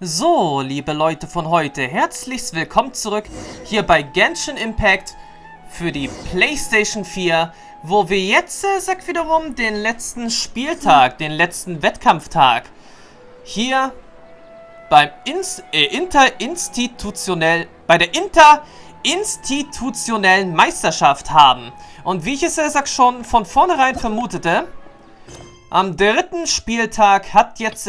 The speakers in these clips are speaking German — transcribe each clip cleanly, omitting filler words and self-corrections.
So, liebe Leute von heute, herzlich willkommen zurück hier bei Genshin Impact für die PlayStation 4, wo wir jetzt, wiederum den letzten Spieltag, den letzten Wettkampftag hier beim interinstitutionellen Meisterschaft haben. Und wie ich es schon von vornherein vermutete, am dritten Spieltag hat jetzt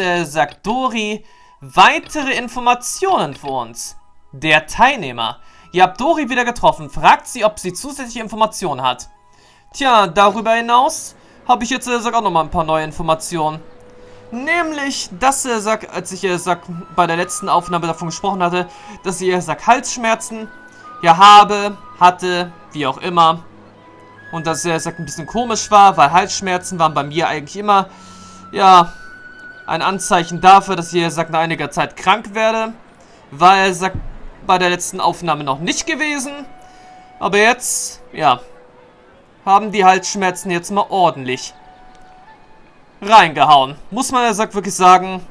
Dori weitere Informationen für uns. Der Teilnehmer. Ihr habt Dori wieder getroffen. Fragt sie, ob sie zusätzliche Informationen hat. Tja, darüber hinaus habe ich jetzt auch nochmal ein paar neue Informationen. Nämlich, dass als ich bei der letzten Aufnahme davon gesprochen hatte, dass ich Halsschmerzen hatte, wie auch immer. Und dass ein bisschen komisch war, weil Halsschmerzen waren bei mir eigentlich immer, ein Anzeichen dafür, dass ich nach einiger Zeit krank werde. War bei der letzten Aufnahme noch nicht gewesen. Aber jetzt, haben die Halsschmerzen jetzt mal ordentlich reingehauen. Muss man wirklich sagen.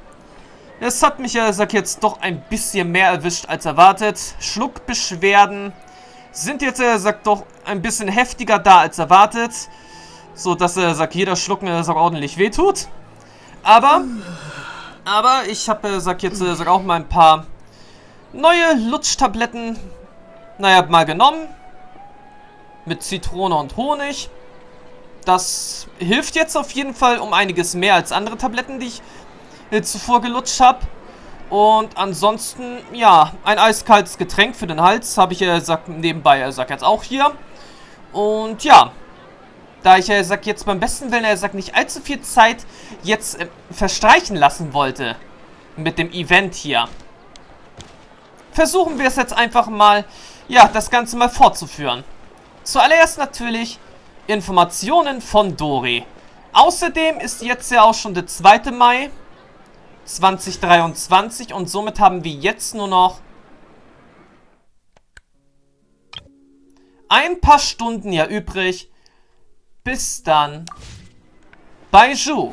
Es hat mich jetzt doch ein bisschen mehr erwischt als erwartet. Schluckbeschwerden sind jetzt doch ein bisschen heftiger da als erwartet. So dass jeder Schlucken ordentlich wehtut. Aber ich habe jetzt auch mal ein paar neue Lutschtabletten, mal genommen. Mit Zitrone und Honig. Das hilft jetzt auf jeden Fall um einiges mehr als andere Tabletten, die ich zuvor gelutscht habe. Und ansonsten, ein eiskaltes Getränk für den Hals habe ich nebenbei jetzt auch hier. Und da ich jetzt beim besten Willen nicht allzu viel Zeit jetzt verstreichen lassen wollte mit dem Event hier, versuchen wir es jetzt einfach mal, das Ganze mal fortzuführen. Zuallererst natürlich Informationen von Dori. Außerdem ist jetzt auch schon der 2. Mai 2023 und somit haben wir jetzt nur noch ein paar Stunden übrig, bis dann Baiju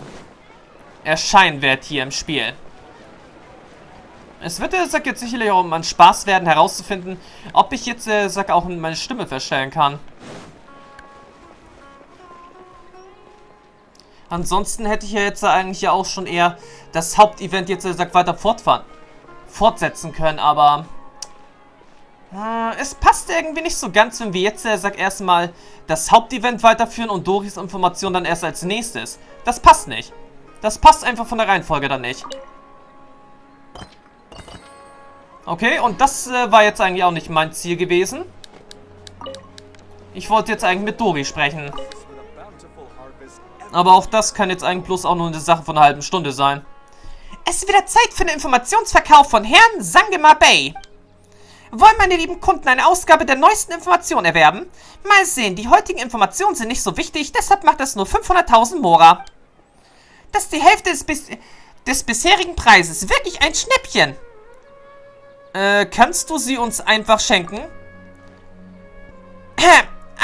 erscheinen wird hier im Spiel. Es wird jetzt sicherlich auch ein Spaß werden, herauszufinden, ob ich jetzt auch meine Stimme verstellen kann. Ansonsten hätte ich jetzt eigentlich auch schon eher das Hauptevent jetzt weiter fortsetzen können, aber es passt irgendwie nicht so ganz, wenn wir jetzt erstmal das Hauptevent weiterführen und Doris Information dann erst als nächstes. Das passt nicht. Das passt einfach von der Reihenfolge dann nicht. Okay, und das war jetzt eigentlich auch nicht mein Ziel gewesen. Ich wollte jetzt eigentlich mit Dori sprechen. Aber auch das kann jetzt eigentlich bloß auch nur eine Sache von einer halben Stunde sein. Es ist wieder Zeit für den Informationsverkauf von Herrn Sangema Bay. Wollen meine lieben Kunden eine Ausgabe der neuesten Informationen erwerben? Mal sehen, die heutigen Informationen sind nicht so wichtig, deshalb macht es nur 500.000 Mora. Das ist die Hälfte des bisherigen Preises. Wirklich ein Schnäppchen. Kannst du sie uns einfach schenken?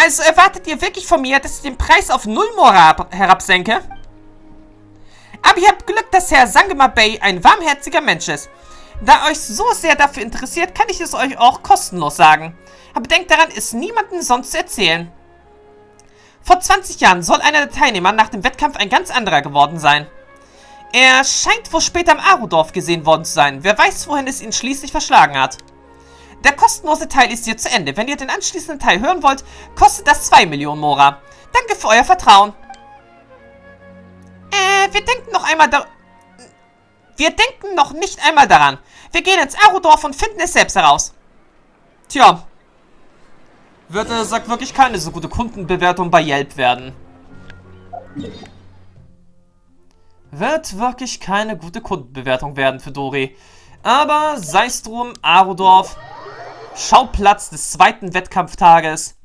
Also erwartet ihr wirklich von mir, dass ich den Preis auf 0 Mora herabsenke? Aber ihr habt Glück, dass Herr Sangema Bay ein warmherziger Mensch ist. Da euch so sehr dafür interessiert, kann ich es euch auch kostenlos sagen. Aber denkt daran, es niemandem sonst zu erzählen. Vor 20 Jahren soll einer der Teilnehmer nach dem Wettkampf ein ganz anderer geworden sein. Er scheint wohl später im Arudorf gesehen worden zu sein. Wer weiß, wohin es ihn schließlich verschlagen hat. Der kostenlose Teil ist hier zu Ende. Wenn ihr den anschließenden Teil hören wollt, kostet das 2 Millionen Mora. Danke für euer Vertrauen. Wir denken noch nicht einmal daran. Wir gehen ins Arudorf und finden es selbst heraus. Tja. Wird, wirklich keine so gute Kundenbewertung bei Yelp werden. Wird wirklich keine gute Kundenbewertung werden für Dori. Aber sei es drum, Arudorf, Schauplatz des zweiten Wettkampftages.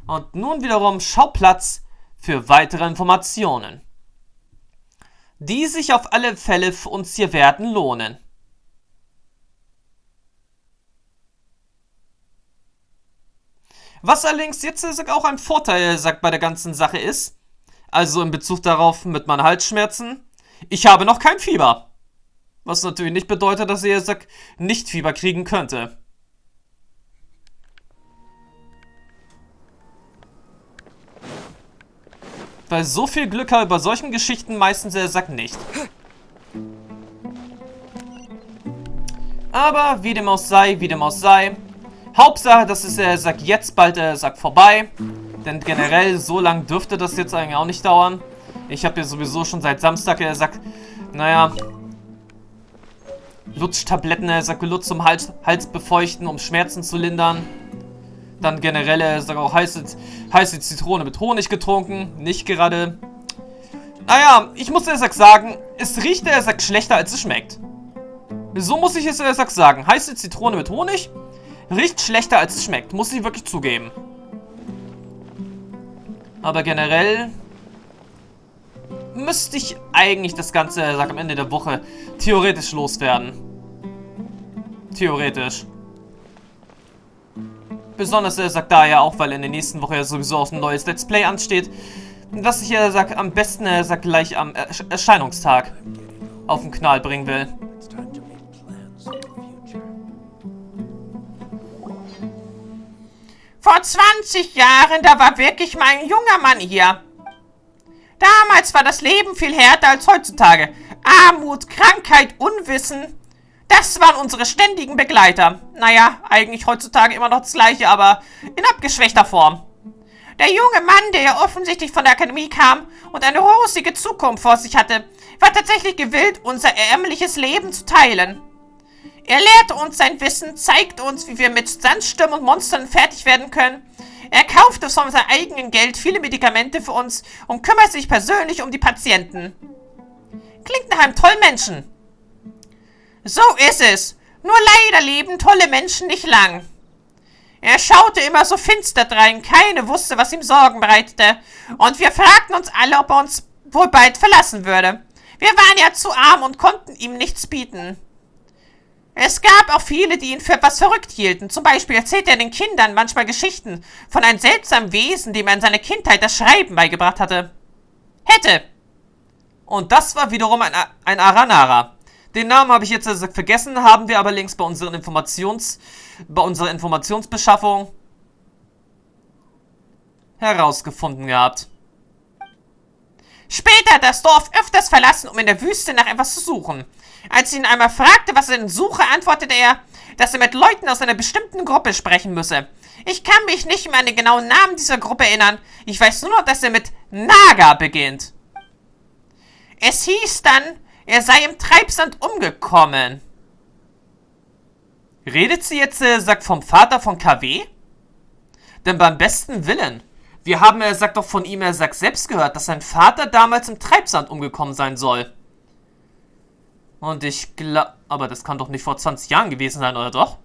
Und nun wiederum Schauplatz für weitere Informationen, die sich auf alle Fälle für uns hier werden lohnen. Was allerdings jetzt auch ein Vorteil bei der ganzen Sache ist, also in Bezug darauf mit meinen Halsschmerzen, ich habe noch kein Fieber. Was natürlich nicht bedeutet, dass er sagt, nicht Fieber kriegen könnte. Weil so viel Glück hat bei solchen Geschichten meistens er sagt nicht. Aber wie dem auch sei, wie dem auch sei. Hauptsache, dass es sagt jetzt bald sagt vorbei. Denn generell so lang dürfte das jetzt eigentlich auch nicht dauern. Ich habe ja sowieso schon seit Samstag sagt, naja, Lutschtabletten sagt gelutzt, um Hals befeuchten, um Schmerzen zu lindern. Dann generell sagt auch heiße Zitrone mit Honig getrunken. Nicht gerade. Naja, ich muss sagen, es riecht sagt schlechter als es schmeckt. So muss ich es sagen. Heiße Zitrone mit Honig riecht schlechter als es schmeckt. Muss ich wirklich zugeben. Aber generell müsste ich eigentlich das Ganze am Ende der Woche theoretisch loswerden. Theoretisch. Besonders sagt da ja auch, weil in der nächsten Woche ja sowieso auch ein neues Let's Play ansteht. Was ich am besten gleich am Erscheinungstag auf den Knall bringen will. Vor 20 Jahren, da war wirklich mal ein junger Mann hier. Damals war das Leben viel härter als heutzutage. Armut, Krankheit, Unwissen, das waren unsere ständigen Begleiter. Naja, eigentlich heutzutage immer noch das Gleiche, aber in abgeschwächter Form. Der junge Mann, der ja offensichtlich von der Akademie kam und eine rosige Zukunft vor sich hatte, war tatsächlich gewillt, unser ärmliches Leben zu teilen. Er lehrte uns sein Wissen, zeigte uns, wie wir mit Sandsturm und Monstern fertig werden können. Er kaufte von seinem eigenen Geld viele Medikamente für uns und kümmert sich persönlich um die Patienten. Klingt nach einem tollen Menschen. So ist es. Nur leider leben tolle Menschen nicht lang. Er schaute immer so finster drein, keiner wusste, was ihm Sorgen bereitete. Und wir fragten uns alle, ob er uns wohl bald verlassen würde. Wir waren ja zu arm und konnten ihm nichts bieten. Es gab auch viele, die ihn für etwas verrückt hielten. Zum Beispiel erzählte er den Kindern manchmal Geschichten von einem seltsamen Wesen, dem er in seiner Kindheit das Schreiben beigebracht hatte. Und das war wiederum ein Aranara. Den Namen habe ich jetzt vergessen, haben wir aber links bei unserer Informationsbeschaffung herausgefunden gehabt. Später hat das Dorf öfters verlassen, um in der Wüste nach etwas zu suchen. Als ich ihn einmal fragte, was er denn suche, antwortete er, dass er mit Leuten aus einer bestimmten Gruppe sprechen müsse. Ich kann mich nicht mehr an den genauen Namen dieser Gruppe erinnern. Ich weiß nur noch, dass er mit Naga beginnt. Es hieß dann, er sei im Treibsand umgekommen. Redet sie jetzt, sagt vom Vater von KW? Denn beim besten Willen. Wir haben, sagt doch von ihm, sagt selbst gehört, dass sein Vater damals im Treibsand umgekommen sein soll. Und ich glaube, aber das kann doch nicht vor 20 Jahren gewesen sein, oder doch?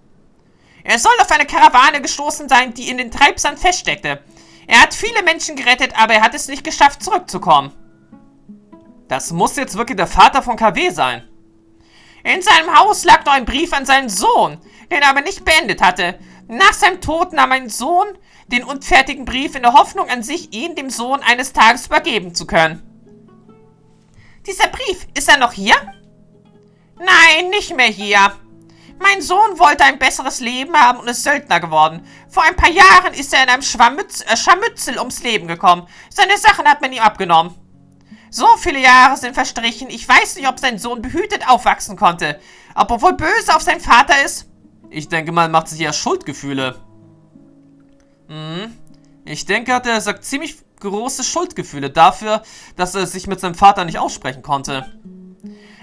Er soll auf eine Karawane gestoßen sein, die in den Treibsand feststeckte. Er hat viele Menschen gerettet, aber er hat es nicht geschafft, zurückzukommen. Das muss jetzt wirklich der Vater von KW sein. In seinem Haus lag noch ein Brief an seinen Sohn, den er aber nicht beendet hatte. Nach seinem Tod nahm mein Sohn den unfertigen Brief in der Hoffnung an sich, ihn dem Sohn eines Tages übergeben zu können. Dieser Brief, ist er noch hier? Nein, nicht mehr hier. Mein Sohn wollte ein besseres Leben haben und ist Söldner geworden. Vor ein paar Jahren ist er in einem Scharmützel ums Leben gekommen. Seine Sachen hat man ihm abgenommen. So viele Jahre sind verstrichen. Ich weiß nicht, ob sein Sohn behütet aufwachsen konnte. Ob er wohl böse auf seinen Vater ist? Ich denke, man macht sich ja Schuldgefühle. Ich denke, er sagt ziemlich große Schuldgefühle dafür, dass er sich mit seinem Vater nicht aussprechen konnte.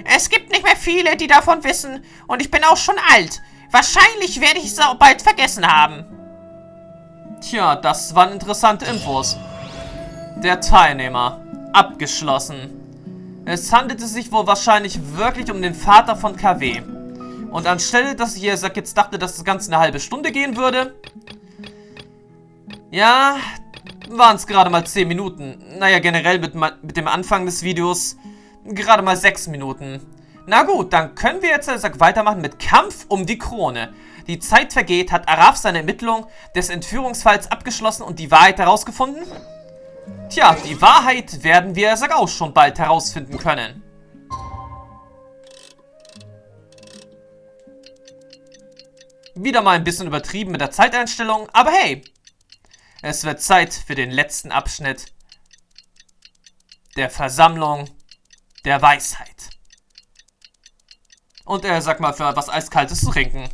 Es gibt nicht mehr viele, die davon wissen. Und ich bin auch schon alt. Wahrscheinlich werde ich es auch bald vergessen haben. Tja, das waren interessante Infos. Der Teilnehmer. Abgeschlossen. Es handelte sich wohl wahrscheinlich wirklich um den Vater von KW. Und anstelle, dass ich jetzt dachte, dass das Ganze eine halbe Stunde gehen würde, ja, waren es gerade mal 10 Minuten. Naja, generell mit dem Anfang des Videos gerade mal 6 Minuten. Na gut, dann können wir jetzt weitermachen mit Kampf um die Krone. Die Zeit vergeht, hat Araf seine Ermittlung des Entführungsfalls abgeschlossen und die Wahrheit herausgefunden? Tja, die Wahrheit werden wir auch schon bald herausfinden können. Wieder mal ein bisschen übertrieben mit der Zeiteinstellung, aber hey, es wird Zeit für den letzten Abschnitt der Versammlung der Weisheit. Und sag mal, für was Eiskaltes zu trinken.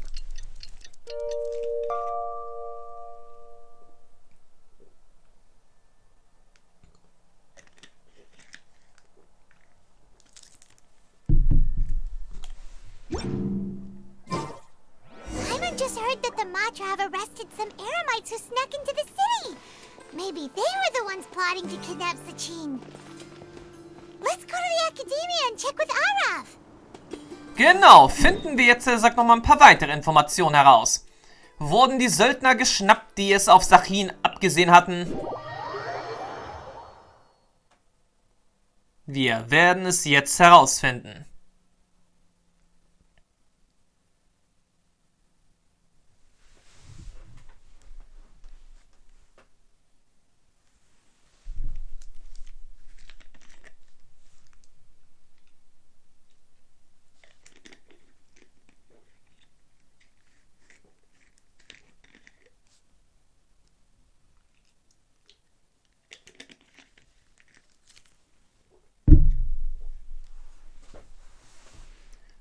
Heard that the Matra have arrested some Eremites who snuck into the city. Maybe they were the ones plotting to kidnap Sachin. Let's go to the Academia and check with Arav. Genau, finden wir jetzt, sagt noch mal ein paar weitere Informationen heraus. Wurden die Söldner geschnappt, die es auf Sachin abgesehen hatten? Wir werden es jetzt herausfinden.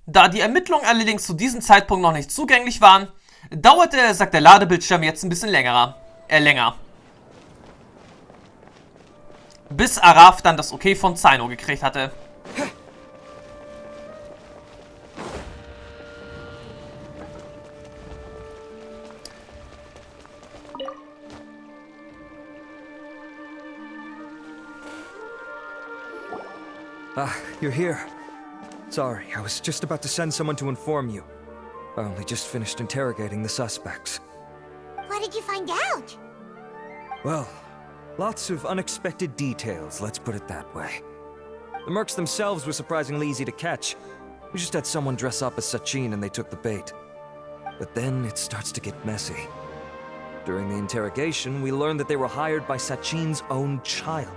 Da die Ermittlungen allerdings zu diesem Zeitpunkt noch nicht zugänglich waren, dauerte, sagt der Ladebildschirm jetzt ein bisschen länger. Bis Arav dann das Okay von Zaino gekriegt hatte. Ah, you're here. Sorry, I was just about to send someone to inform you. I only just finished interrogating the suspects. What did you find out? Well, lots of unexpected details, let's put it that way. The mercs themselves were surprisingly easy to catch. We just had someone dress up as Sachin and they took the bait. But then it starts to get messy. During the interrogation, we learned that they were hired by Sachin's own child.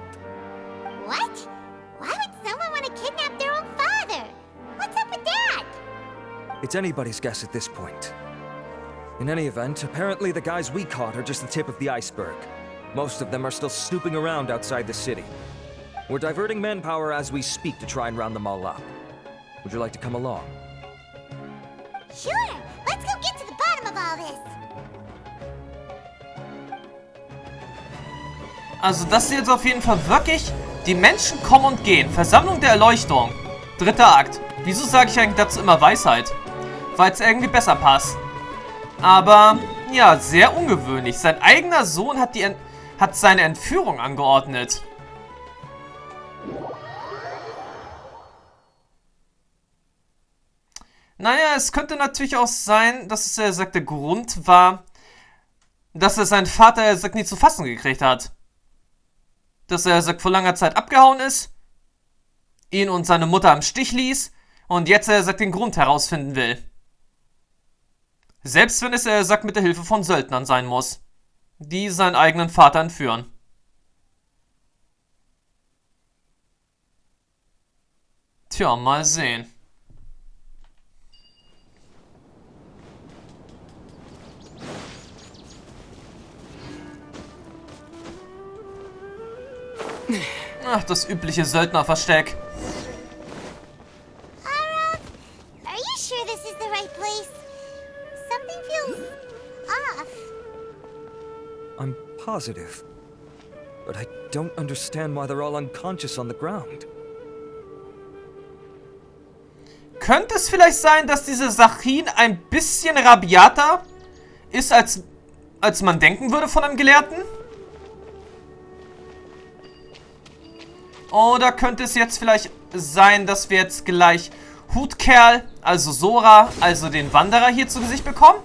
What? Why would someone want to kidnap their own father? What's up with that? It's anybody's guess at this point. In any event, apparently the guys we caught are just the tip of the iceberg. Most of them are still snooping around outside the city. We're diverting manpower as we speak to try and round them all up. Would you like to come along? Sure! Let's go get to the bottom of all this! Also das ist jetzt auf jeden Fall wirklich, die Menschen kommen und gehen. Versammlung der Erleuchtung. 3. Akt. Wieso sage ich eigentlich dazu immer Weisheit? Weil es irgendwie besser passt. Aber, ja, sehr ungewöhnlich. Sein eigener Sohn hat seine Entführung angeordnet. Naja, es könnte natürlich auch sein, dass es, der Grund war, dass seinen Vater, nie zu fassen gekriegt hat. Dass er, vor langer Zeit abgehauen ist, ihn und seine Mutter im Stich ließ und jetzt, den Grund herausfinden will. Selbst wenn es, mit der Hilfe von Söldnern sein muss, die seinen eigenen Vater entführen. Tja, mal sehen. Ach, das übliche Söldnerversteck. Arav, are you sure this is the right place? Something feels off. I'm positive. But I don't understand why they're all unconscious on the ground. Könnte es vielleicht sein, dass diese Sachin ein bisschen rabiater ist, als man denken würde von einem Gelehrten? Oder könnte es jetzt vielleicht sein, dass wir jetzt gleich Hutkerl, also Sora, also den Wanderer hier zu Gesicht bekommen?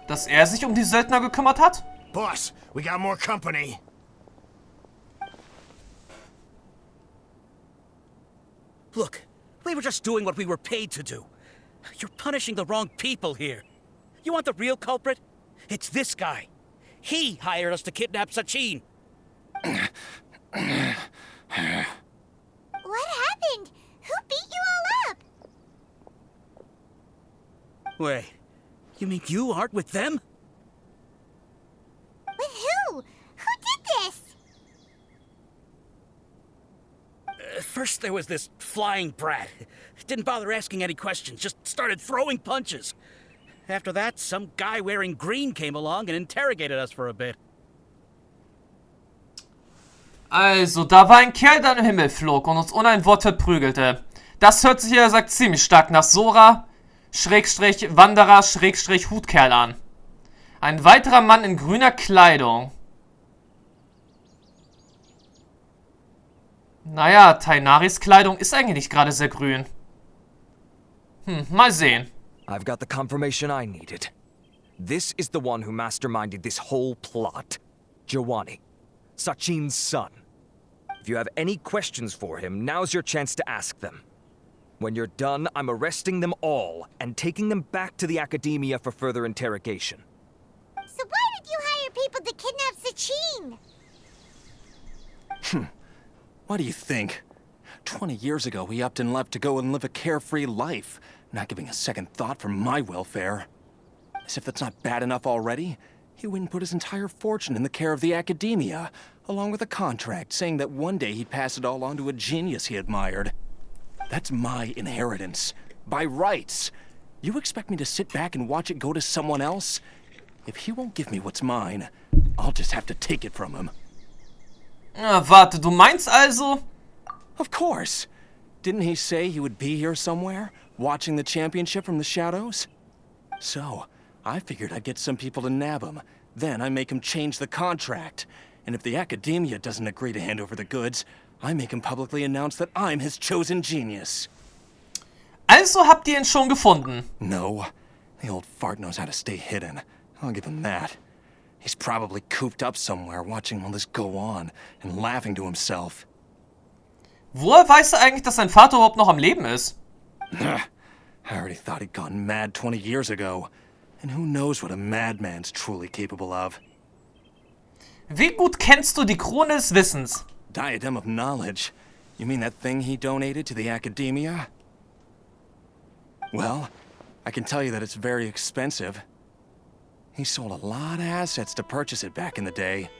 Dass er sich um die Söldner gekümmert hat? Boss, we got more company. Look, we were just doing what we were paid to do. You're punishing the wrong people here. You want the real culprit? It's this guy. He hired us to kidnap Sachin. What happened? Wait, you mean you aren't with them? With who? Who did this? First there was this flying brat. Didn't bother asking any questions, just started throwing punches. After that, some guy wearing green came along and interrogated us for a bit. Also, da war ein Kerl, der im Himmel flog und uns ohne ein Wort verprügelte. Das hört sich ja, sagt, ziemlich stark nach Sora, Schrägstrich Wanderer, Schrägstrich Hutkerl an. Ein weiterer Mann in grüner Kleidung. Naja, Tainaris Kleidung ist eigentlich nicht gerade sehr grün. Mal sehen. I've got the confirmation I needed. This is the one who masterminded this whole plot. Giovanni, Sachin's son. If you have any questions for him, now's your chance to ask them. When you're done, I'm arresting them all and taking them back to the Academia for further interrogation. So why did you hire people to kidnap Sachin? What do you think? 20 years ago, he upped and left to go and live a carefree life, not giving a second thought for my welfare. As if that's not bad enough already, he went and put his entire fortune in the care of the Academia, along with a contract saying that one day he'd pass it all on to a genius he admired. That's my inheritance, by rights. You expect me to sit back and watch it go to someone else? If he won't give me what's mine, I'll just have to take it from him. Warte, du meinst also? Of course. Didn't he say he would be here somewhere, watching the championship from the shadows? So, I figured I'd get some people to nab him. Then I make him change the contract. And if the Academia doesn't agree to hand over the goods, I make him publicly announce that I'm his chosen genius. Also habt ihr ihn schon gefunden? No. The old fart knows how to stay hidden. I'll give him that. He's probably cooped up somewhere watching all this go on and laughing to himself. Woher weiß er eigentlich, dass sein Vater überhaupt noch am Leben ist? I already thought he'd gone mad 20 years ago. And who knows what a madman's truly capable of. Wie gut kennst du die Krone des Wissens? Diadem of knowledge? You mean that thing he donated to the Academia? Well, I can tell you that it's very expensive. He sold a lot of assets to purchase it back in the day.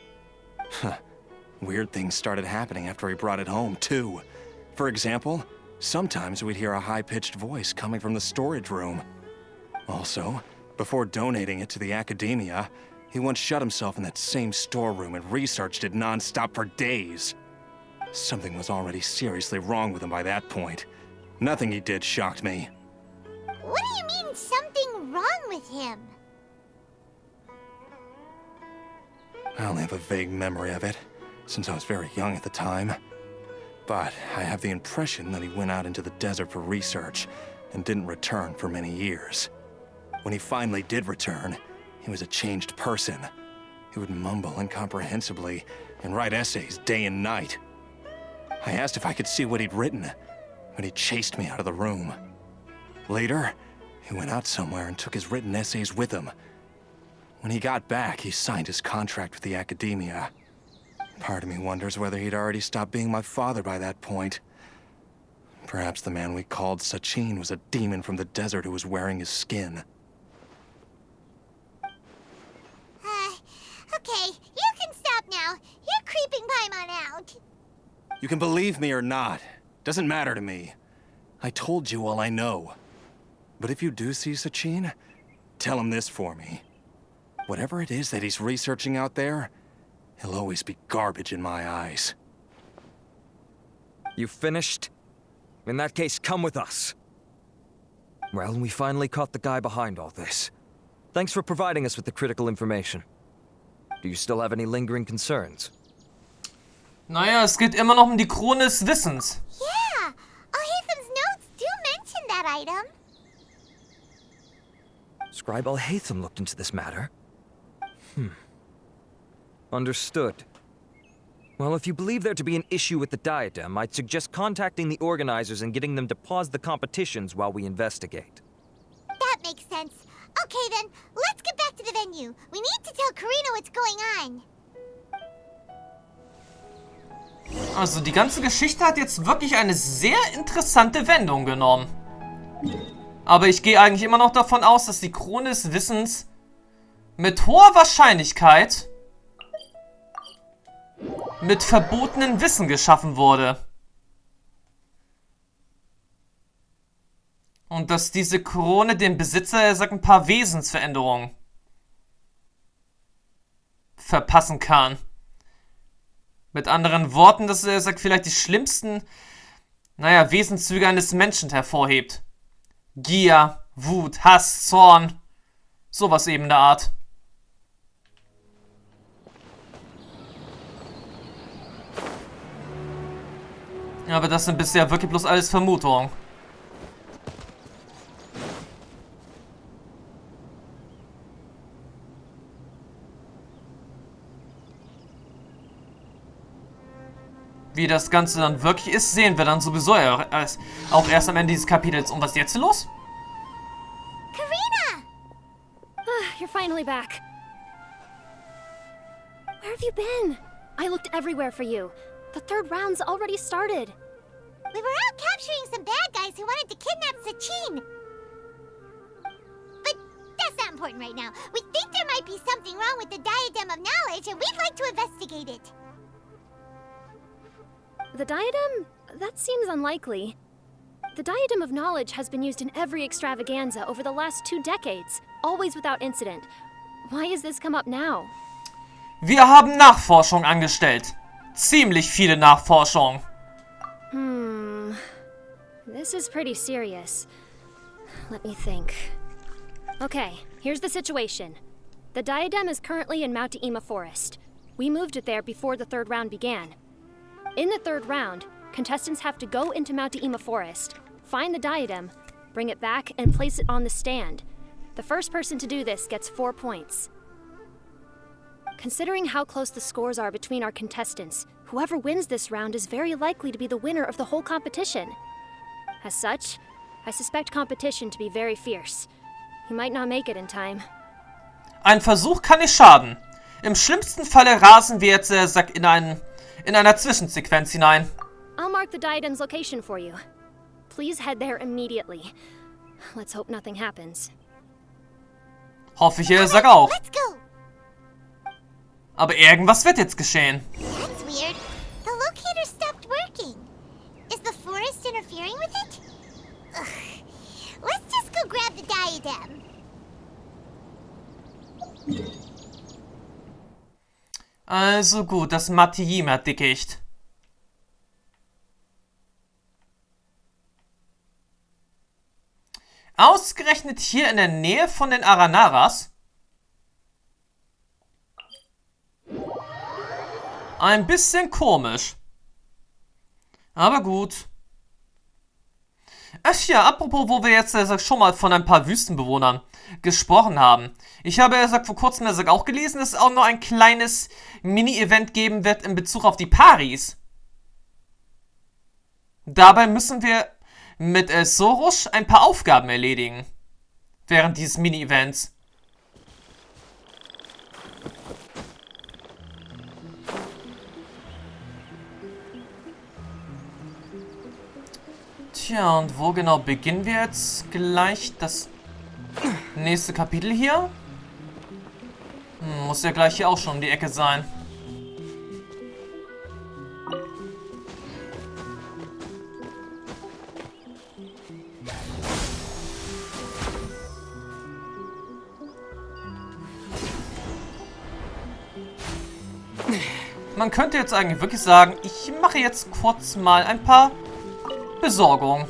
Weird things started happening after he brought it home, too. For example, sometimes we'd hear a high-pitched voice coming from the storage room. Also, before donating it to the Academia, he once shut himself in that same storeroom and researched it non-stop for days. Something was already seriously wrong with him by that point. Nothing he did shocked me. What do you mean, something wrong with him? I only have a vague memory of it, since I was very young at the time. But I have the impression that he went out into the desert for research and didn't return for many years. When he finally did return, he was a changed person. He would mumble incomprehensibly and write essays day and night. I asked if I could see what he'd written, but he chased me out of the room. Later, he went out somewhere and took his written essays with him. When he got back, he signed his contract with the Academia. Part of me wonders whether he'd already stopped being my father by that point. Perhaps the man we called Sachin was a demon from the desert who was wearing his skin. Okay, you can stop now. You're creeping Paimon out. You can believe me or not. Doesn't matter to me. I told you all I know. But if you do see Sachin, tell him this for me. Whatever it is that he's researching out there, he'll always be garbage in my eyes. You finished? In that case, come with us. Well, we finally caught the guy behind all this. Thanks for providing us with the critical information. Do you still have any lingering concerns? Naja, es geht immer noch um die Krone des Wissens. Yeah, Al-Haytham's notes do mention that item. Scribe Al-Haytham looked into this matter. Understood. Well, if you believe there to be an issue with the diadem, I'd suggest contacting the organizers and getting them to pause the competitions while we investigate. That makes sense. Okay then, let's get back to the venue. We need to tell Karina what's going on. Also die ganze Geschichte hat jetzt wirklich eine sehr interessante Wendung genommen. Aber ich gehe eigentlich immer noch davon aus, dass die Krone des Wissens mit hoher Wahrscheinlichkeit mit verbotenem Wissen geschaffen wurde. Und dass diese Krone dem Besitzer, sagt, ein paar Wesensveränderungen verpassen kann. Mit anderen Worten, dass er, sagt, vielleicht die schlimmsten, Wesenszüge eines Menschen hervorhebt. Gier, Wut, Hass, Zorn, sowas eben der Art. Aber das sind bisher wirklich bloß alles Vermutungen. Wie das Ganze dann wirklich ist, sehen wir dann sowieso auch erst am Ende dieses Kapitels. Und was ist jetzt los? Karina! You're finally back. Where have you been? I looked everywhere for you. The third round's already started. We were out capturing some bad guys who wanted to kidnap Sachin. But that's not important right now. We think there might be something wrong with the Diadem of Knowledge, and we'd like to investigate it. The diadem? That seems unlikely. The Diadem of Knowledge has been used in every extravaganza over the last 2 decades, always without incident. Why has this come up now? Wir haben Nachforschung angestellt. Ziemlich viele Nachforschungen. This is pretty serious. Let me think. Okay, here's the situation. The diadem is currently in Mount Ima Forest. We moved it there before the third round began. In the third round, contestants have to go into Mount Ima Forest, find the diadem, bring it back, and place it on the stand. The first person to do this gets 4 points. Considering how close the scores are between our contestants, whoever wins this round is very likely to be the winner of the whole competition. As such, I suspect competition to be very fierce. You might not make it in time. Ein Versuch kann nicht schaden. Im schlimmsten Falle rasen wir jetzt in einer Zwischensequenz hinein. I'll mark the diadem's location for you. Please head there immediately. Let's hope nothing happens. Hoffe ich, auch. Let's go! Aber irgendwas wird jetzt geschehen. That's weird. The locator stopped working. Is the forest interfering with it? Ugh. Let's just go grab the diadem. Also gut, das Matijima-Dickicht. Ausgerechnet hier in der Nähe von den Aranaras? Ein bisschen komisch. Aber gut. Ach ja, apropos, wo wir jetzt schon mal von ein paar Wüstenbewohnern gesprochen haben. Ich habe vor kurzem auch gelesen, dass es auch noch ein kleines Mini-Event geben wird in Bezug auf die Paris. Dabei müssen wir mit Sorush ein paar Aufgaben erledigen. Während dieses Mini-Events. Tja, und wo genau beginnen wir jetzt? Gleich das nächste Kapitel hier? Muss ja gleich hier auch schon um die Ecke sein. Man könnte jetzt eigentlich wirklich sagen, ich mache jetzt kurz mal ein paar Besorgung.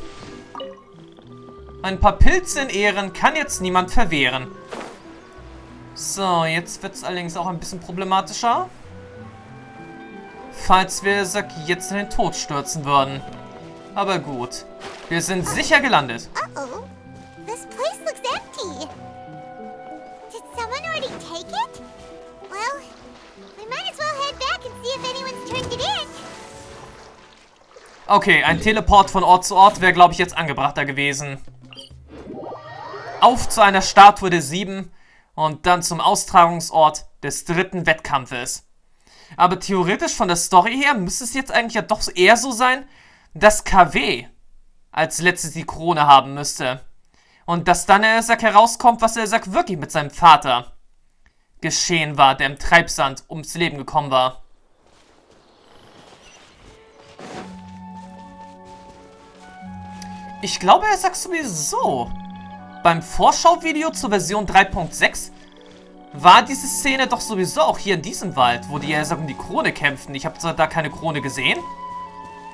Ein paar Pilze in Ehren kann jetzt niemand verwehren. So, jetzt wird es allerdings auch ein bisschen problematischer. Falls wir jetzt in den Tod stürzen würden. Aber gut. Wir sind sicher gelandet. Uh-oh. This place looks empty. Did someone already take it? Well, we might as well head back and see if anyone's turned it in. Okay, ein Teleport von Ort zu Ort wäre, glaube ich, jetzt angebrachter gewesen. Auf zu einer Statue der 7 und dann zum Austragungsort des 3. Wettkampfes. Aber theoretisch von der Story her müsste es jetzt eigentlich ja doch eher so sein, dass KW als letztes die Krone haben müsste. Und dass dann herauskommt, was wirklich mit seinem Vater geschehen war, der im Treibsand ums Leben gekommen war. Ich glaube, sowieso. Beim Vorschauvideo zur Version 3.6 war diese Szene doch sowieso auch hier in diesem Wald, wo die um die Krone kämpften. Ich habe zwar da keine Krone gesehen,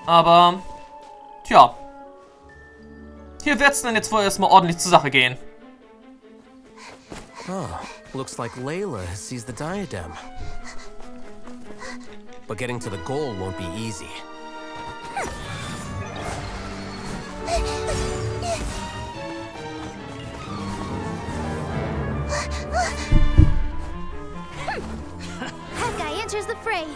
aber tja. Hier wird's dann jetzt wohl erstmal ordentlich zur Sache gehen. Oh, looks like Layla sees the diadem. But getting to the goal won't be easy. That guy enters the fray.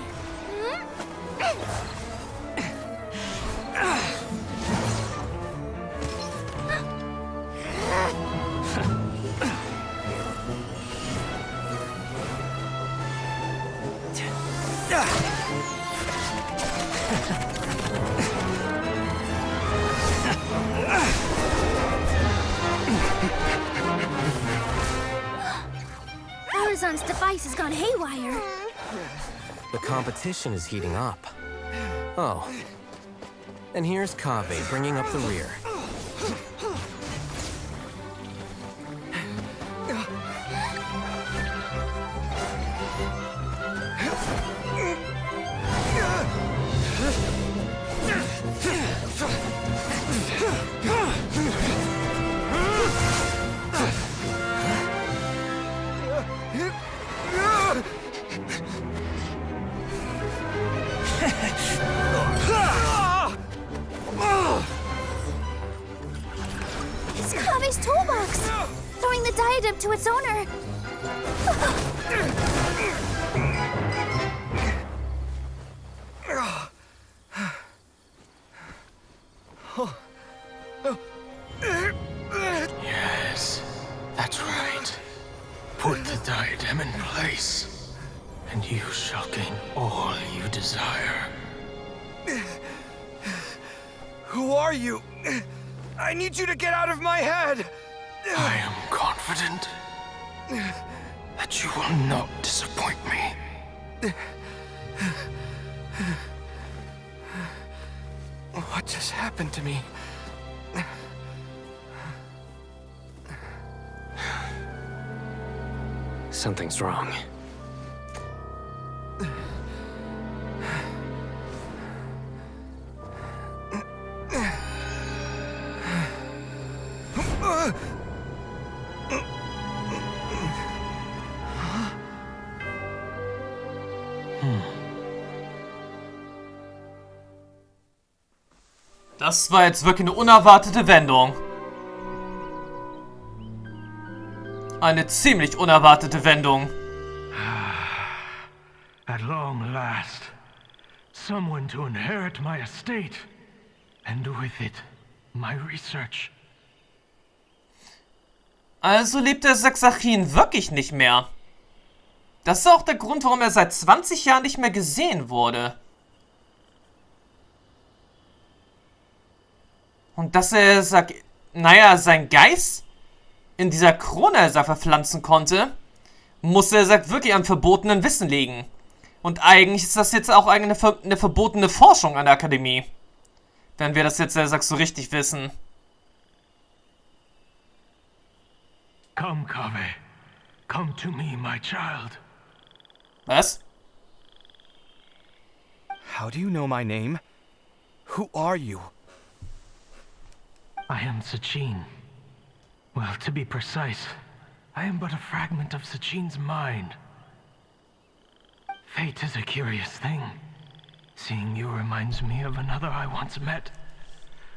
Horizon's device has gone haywire. The competition is heating up. Oh. And here's Kaveh bringing up the rear. It's Kaveh's toolbox! Throwing the diadem to its owner! Yes, that's right. Put the diadem in place, and you shall gain all you desire. Who are you? I need you to get out of my head! I am confident that you will not disappoint me. What just happened to me? Something's wrong. Das war jetzt wirklich eine unerwartete Wendung. Eine ziemlich unerwartete Wendung. At long last, someone to inherit my estate, and with it, my research. Also lebt der Saxachin wirklich nicht mehr. Das ist auch der Grund, warum er seit 20 Jahren nicht mehr gesehen wurde. Und dass er, sein Geist in dieser Krone verpflanzen konnte, muss er, wirklich am verbotenen Wissen liegen. Und eigentlich ist das jetzt auch eine verbotene Forschung an der Akademie. Wenn wir das jetzt, so richtig wissen. Come, Kaveh. Come to me, my child. Was? How do you know my name? Who are you? I am Sachin. Well, to be precise, I am but a fragment of Sachin's mind. Fate is a curious thing. Seeing you reminds me of another I once met.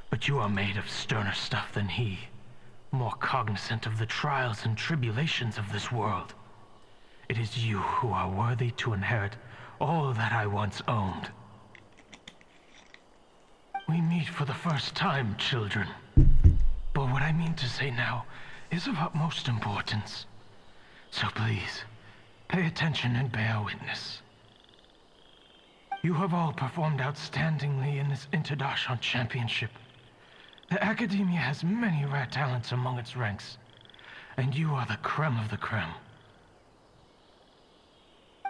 But you are made of sterner stuff than he, more cognizant of the trials and tribulations of this world. It is you who are worthy to inherit all that I once owned. We meet for the first time, children. But what I mean to say now is of utmost importance. So please, pay attention and bear witness. You have all performed outstandingly in this International Championship. The Academia has many rare talents among its ranks, and you are the creme of the creme.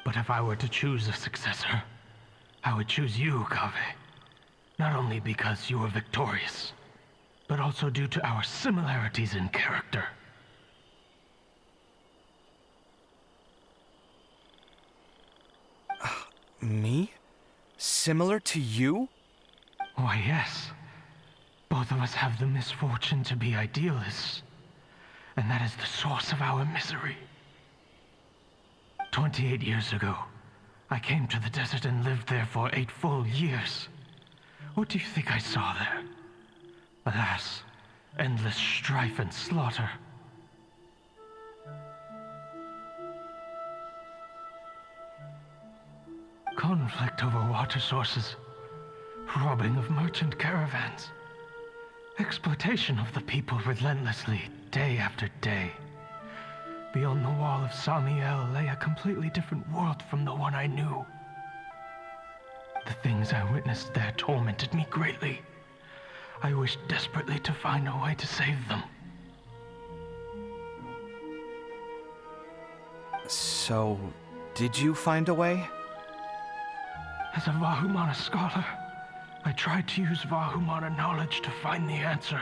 But if I were to choose a successor, I would choose you, Kaveh. Not only because you were victorious, but also due to our similarities in character. Me? Similar to you? Why, yes. Both of us have the misfortune to be idealists, and that is the source of our misery. 28 years ago, I came to the desert and lived there for 8 full years. What do you think I saw there? Alas, endless strife and slaughter. Conflict over water sources, robbing of merchant caravans, exploitation of the people relentlessly, day after day. Beyond the wall of Samiel lay a completely different world from the one I knew. The things I witnessed there tormented me greatly. I wished desperately to find a way to save them. So, did you find a way? As a Vahumana scholar, I tried to use Vahumana knowledge to find the answer.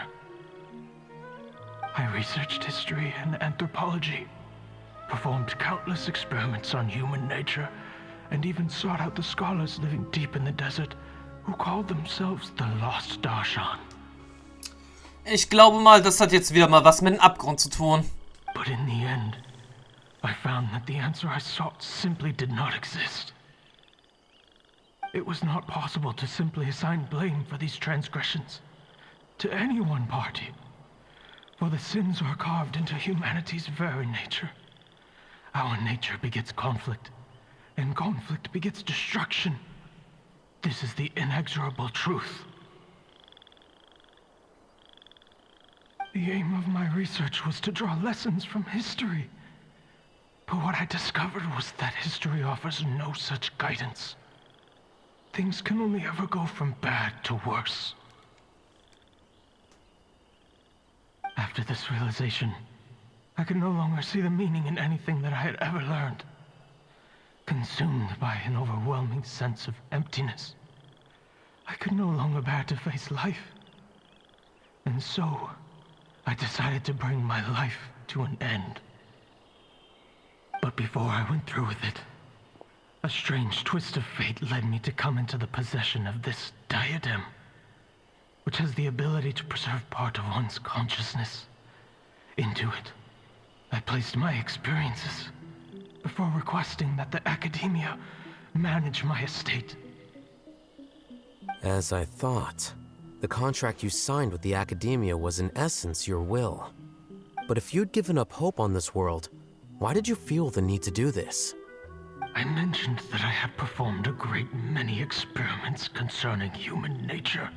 I researched history and anthropology, performed countless experiments on human nature, and even sought out the scholars living deep in the desert who called themselves the Lost Darshan. Ich glaube mal, das hat jetzt wieder mal was mit dem Abgrund zu tun. But in the end, I found that the answer I sought simply did not exist. It was not possible to simply assign blame for these transgressions to any one party, for the sins are carved into humanity's very nature. Our nature begets conflict, and conflict begets destruction. This is the inexorable truth. The aim of my research was to draw lessons from history, but what I discovered was that history offers no such guidance. Things can only ever go from bad to worse. After this realization, I could no longer see the meaning in anything that I had ever learned. Consumed by an overwhelming sense of emptiness, I could no longer bear to face life. And so, I decided to bring my life to an end. But before I went through with it, a strange twist of fate led me to come into the possession of this diadem, which has the ability to preserve part of one's consciousness. Into it, I placed my experiences before requesting that the Academia manage my estate. As I thought, the contract you signed with the Academia was in essence your will. But if you'd given up hope on this world, why did you feel the need to do this? I mentioned that I had performed a great many experiments concerning human nature.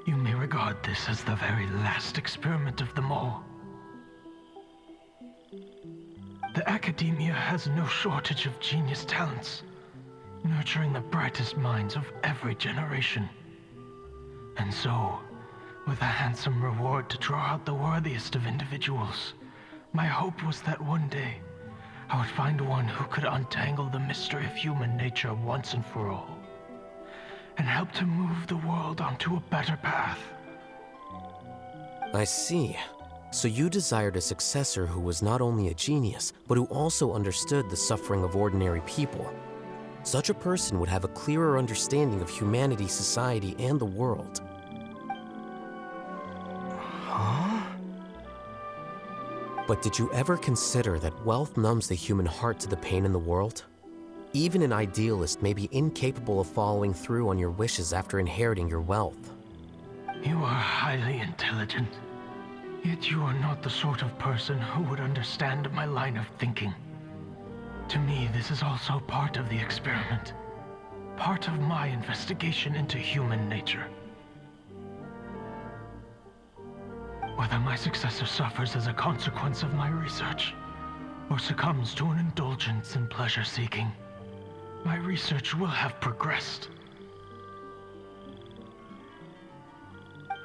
You may regard this as the very last experiment of them all. The Academia has no shortage of genius talents, nurturing the brightest minds of every generation. And so, with a handsome reward to draw out the worthiest of individuals, my hope was that one day, I would find one who could untangle the mystery of human nature once and for all, and help to move the world onto a better path. I see. So you desired a successor who was not only a genius, but who also understood the suffering of ordinary people. Such a person would have a clearer understanding of humanity, society, and the world. Huh? But did you ever consider that wealth numbs the human heart to the pain in the world? Even an idealist may be incapable of following through on your wishes after inheriting your wealth. You are highly intelligent, yet you are not the sort of person who would understand my line of thinking. To me, this is also part of the experiment, part of my investigation into human nature. Whether my successor suffers as a consequence of my research, or succumbs to an indulgence in pleasure-seeking, my research will have progressed.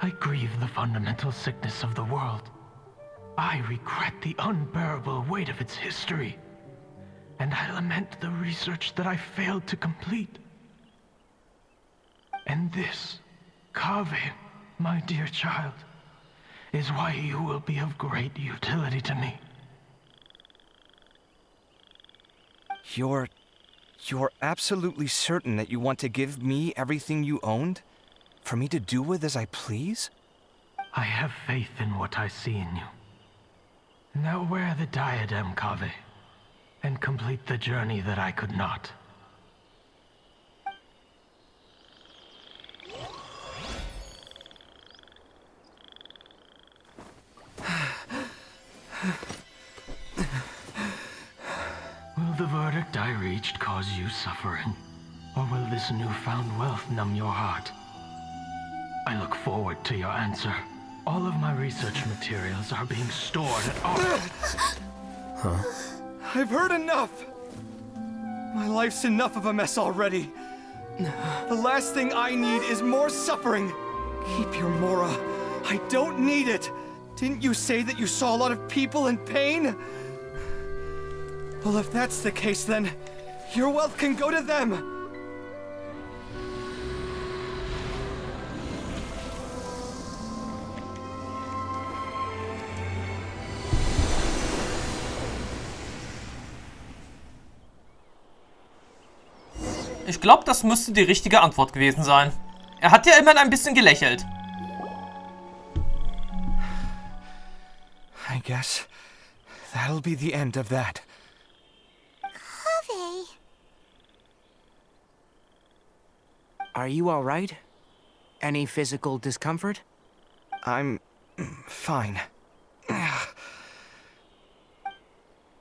I grieve the fundamental sickness of the world. I regret the unbearable weight of its history. And I lament the research that I failed to complete. And this, Kaveh, my dear child, is why you will be of great utility to me. You're absolutely certain that you want to give me everything you owned? For me to do with as I please? I have faith in what I see in you. Now wear the diadem, Kaveh, and complete the journey that I could not. Will the verdict I reached cause you suffering? Or will this newfound wealth numb your heart? I look forward to your answer. All of my research materials are being stored at Huh? I've heard enough! My life's enough of a mess already. The last thing I need is more suffering. Keep your Mora. I don't need it. Didn't you say that you saw a lot of people in pain? Well, if that's the case, then your wealth can go to them. Ich glaube, das müsste die richtige Antwort gewesen sein. Er hat ja immerhin ein bisschen gelächelt. I guess that'll be the end of that. Kaveh. Are you all right? Any physical discomfort? I'm fine.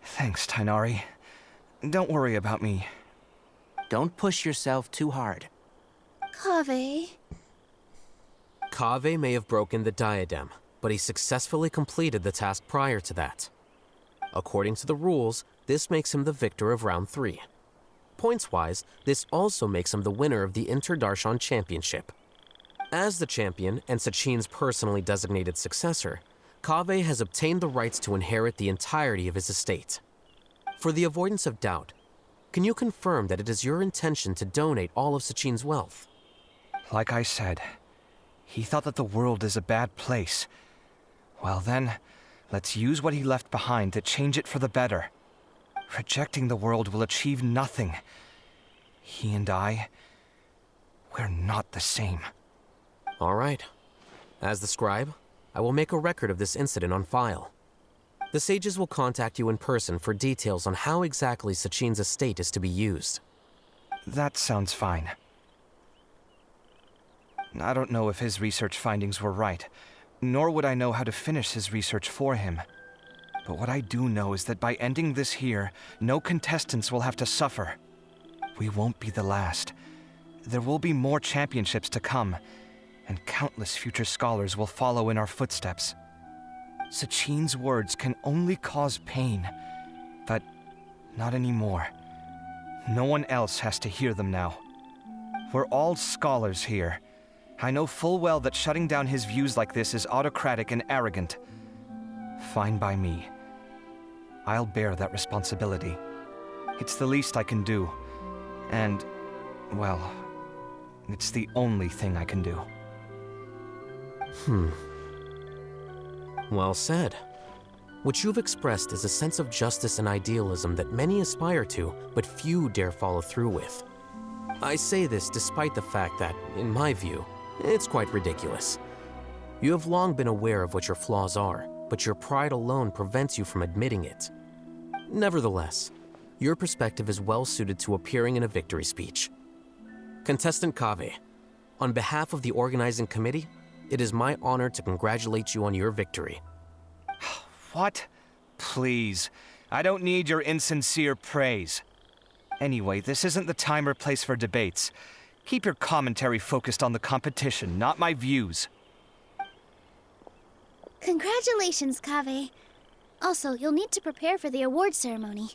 Thanks, Tainari. Don't worry about me. Don't push yourself too hard. Kaveh. Kaveh may have broken the diadem, but he successfully completed the task prior to that. According to the rules, this makes him the victor of round 3. Points-wise, this also makes him the winner of the Interdarshan Championship. As the champion and Sachin's personally designated successor, Kaveh has obtained the rights to inherit the entirety of his estate. For the avoidance of doubt, can you confirm that it is your intention to donate all of Sachin's wealth? Like I said, he thought that the world is a bad place. Well then, let's use what he left behind to change it for the better. Rejecting the world will achieve nothing. He and I, we're not the same. All right. As the scribe, I will make a record of this incident on file. The sages will contact you in person for details on how exactly Sachin's estate is to be used. That sounds fine. I don't know if his research findings were right, nor would I know how to finish his research for him. But what I do know is that by ending this here, no contestants will have to suffer. We won't be the last. There will be more championships to come, and countless future scholars will follow in our footsteps. Sachin's words can only cause pain, but not anymore. No one else has to hear them now. We're all scholars here. I know full well that shutting down his views like this is autocratic and arrogant. Fine by me. I'll bear that responsibility. It's the least I can do. And, well, it's the only thing I can do. Well said. What you've expressed is a sense of justice and idealism that many aspire to, but few dare follow through with. I say this despite the fact that, in my view, it's quite ridiculous. You have long been aware of what your flaws are, but your pride alone prevents you from admitting it. Nevertheless, your perspective is well suited to appearing in a victory speech. Contestant Kaveh, on behalf of the organizing committee, it is my honor to congratulate you on your victory. What? Please. I don't need your insincere praise. Anyway, this isn't the time or place for debates. Keep your commentary focused on the competition, not my views. Congratulations, Kaveh. Also, you'll need to prepare for the award ceremony.